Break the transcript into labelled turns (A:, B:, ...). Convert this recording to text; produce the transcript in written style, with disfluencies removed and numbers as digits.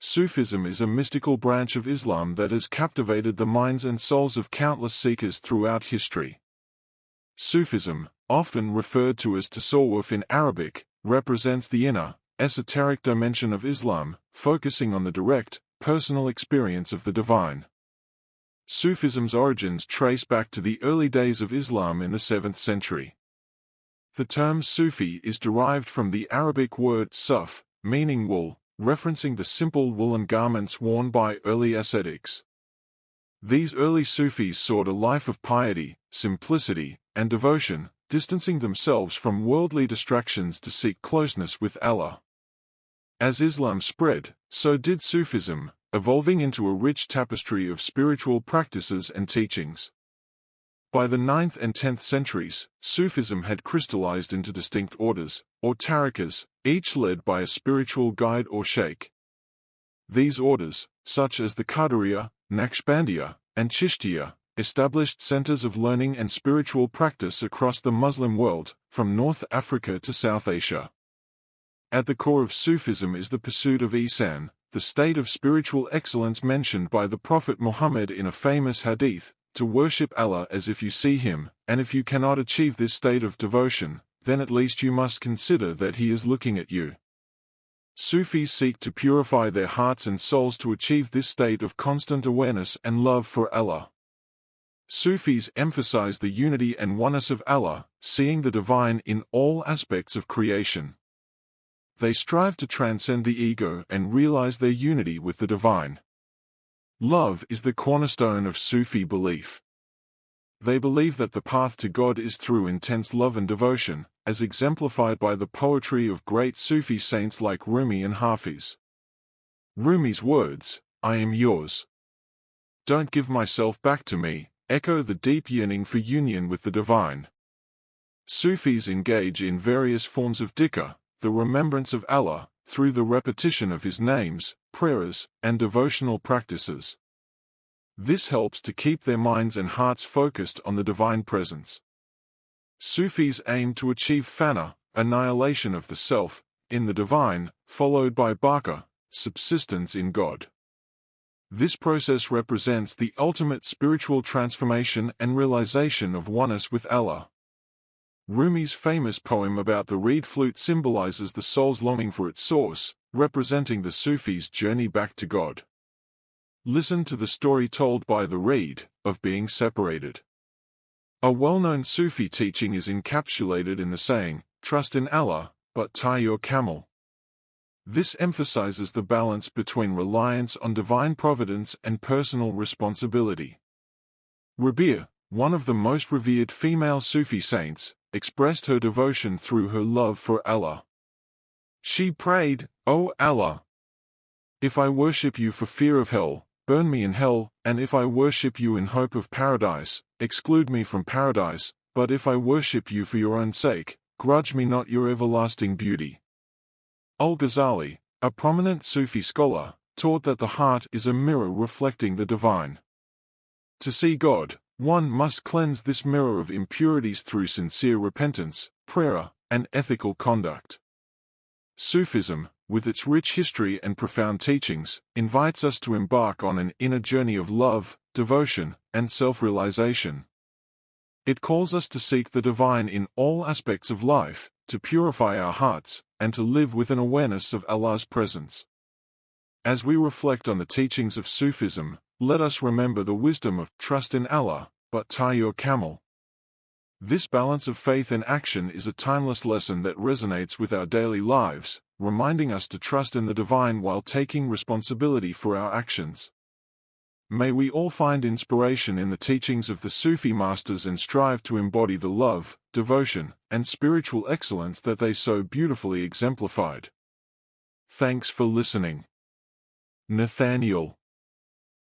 A: Sufism is a mystical branch of Islam that has captivated the minds and souls of countless seekers throughout history. Sufism, often referred to as tasawwuf in Arabic, represents the inner, esoteric dimension of Islam, focusing on the direct, personal experience of the divine. Sufism's origins trace back to the early days of Islam in the 7th century. The term Sufi is derived from the Arabic word suf, meaning wool, referencing the simple woolen garments worn by early ascetics. These early Sufis sought a life of piety, simplicity, and devotion, distancing themselves from worldly distractions to seek closeness with Allah. As Islam spread, so did Sufism, evolving into a rich tapestry of spiritual practices and teachings. By the 9th and 10th centuries, Sufism had crystallized into distinct orders, or tariqas, each led by a spiritual guide or sheikh. These orders, such as the Qadiriyya, Naqshbandiyya, and Chishtiya, established centers of learning and spiritual practice across the Muslim world, from North Africa to South Asia. At the core of Sufism is the pursuit of ihsan, the state of spiritual excellence mentioned by the Prophet Muhammad in a famous hadith, to worship Allah as if you see Him, and if you cannot achieve this state of devotion, then at least you must consider that He is looking at you. Sufis seek to purify their hearts and souls to achieve this state of constant awareness and love for Allah. Sufis emphasize the unity and oneness of Allah, seeing the divine in all aspects of creation. They strive to transcend the ego and realize their unity with the divine. Love is the cornerstone of Sufi belief. They believe that the path to God is through intense love and devotion, as exemplified by the poetry of great Sufi saints like Rumi and Hafiz. Rumi's words, "I am yours. Don't give myself back to me," echo the deep yearning for union with the divine. Sufis engage in various forms of dhikr, the remembrance of Allah, through the repetition of His names, prayers, and devotional practices. This helps to keep their minds and hearts focused on the divine presence. Sufis aim to achieve fana, annihilation of the self, in the divine, followed by baqa, subsistence in God. This process represents the ultimate spiritual transformation and realization of oneness with Allah. Rumi's famous poem about the reed flute symbolizes the soul's longing for its source, representing the Sufi's journey back to God. Listen to the story told by the reed, of being separated. A well-known Sufi teaching is encapsulated in the saying, "Trust in Allah, but tie your camel." This emphasizes the balance between reliance on divine providence and personal responsibility. Rabia, one of the most revered female Sufi saints, expressed her devotion through her love for Allah. She prayed, "O Allah, if I worship you for fear of hell, burn me in hell, and if I worship you in hope of paradise, exclude me from paradise, but if I worship you for your own sake, grudge me not your everlasting beauty." Al-Ghazali, a prominent Sufi scholar, taught that the heart is a mirror reflecting the divine. To see God, one must cleanse this mirror of impurities through sincere repentance, prayer, and ethical conduct. Sufism, with its rich history and profound teachings, invites us to embark on an inner journey of love, devotion, and self-realization. It calls us to seek the divine in all aspects of life, to purify our hearts, and to live with an awareness of Allah's presence. As we reflect on the teachings of Sufism, let us remember the wisdom of "trust in Allah, but tie your camel." This balance of faith and action is a timeless lesson that resonates with our daily lives, reminding us to trust in the divine while taking responsibility for our actions. May we all find inspiration in the teachings of the Sufi masters and strive to embody the love, devotion, and spiritual excellence that they so beautifully exemplified. Thanks for listening. Nathaniel.